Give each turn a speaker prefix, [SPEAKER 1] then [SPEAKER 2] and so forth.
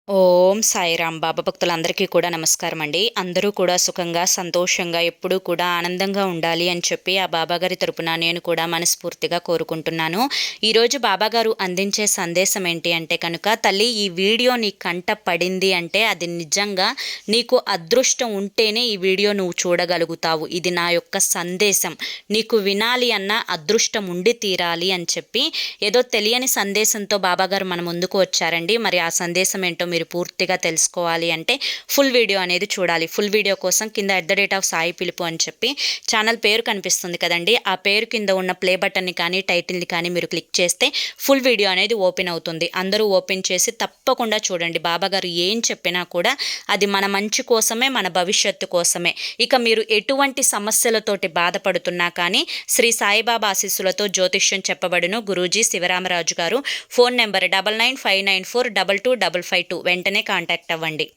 [SPEAKER 1] ఓం సాయిరాం. బాబా భక్తులందరికీ కూడా నమస్కారం అండి. అందరూ కూడా సుఖంగా, సంతోషంగా, ఎప్పుడూ కూడా ఆనందంగా ఉండాలి అని చెప్పి ఆ బాబాగారి తరపున నేను కూడా మనస్ఫూర్తిగా కోరుకుంటున్నాను. ఈరోజు బాబాగారు అందించే సందేశం ఏంటి అంటే కనుక, తల్లి ఈ వీడియో నీ కంట పడింది అంటే అది నిజంగా నీకు అదృష్టం ఉంటేనే ఈ వీడియో నువ్వు చూడగలుగుతావు. ఇది నా యొక్క సందేశం. నీకు వినాలి అన్న అదృష్టం ఉండి తీరాలి అని చెప్పి ఏదో తెలియని సందేశంతో బాబాగారు మన ముందుకు వచ్చారండి. మరి ఆ సందేశం ఏంటో మీరు పూర్తిగా తెలుసుకోవాలి అంటే ఫుల్ వీడియో అనేది చూడాలి. ఫుల్ వీడియో కోసం కింద @సాయి పిలుపు అని చెప్పి ఛానల్ పేరు కనిపిస్తుంది కదండి. ఆ పేరు కింద ఉన్న ప్లే బటన్ని కానీ టైటిల్ని కానీ మీరు క్లిక్ చేస్తే ఫుల్ వీడియో అనేది ఓపెన్ అవుతుంది. అందరూ ఓపెన్ చేసి తప్పకుండా చూడండి. బాబాగారు ఏం చెప్పినా కూడా అది మన మంచి కోసమే, మన భవిష్యత్తు కోసమే. ఇక మీరు ఎటువంటి సమస్యలతోటి బాధపడుతున్నా కానీ శ్రీ సాయిబాబా ఆశీస్సులతో జ్యోతిష్యం చెప్పబడును. గురూజీ శివరామరాజు గారు. Phone number 9959422552. వెంటనే కాంటాక్ట్ అవ్వండి.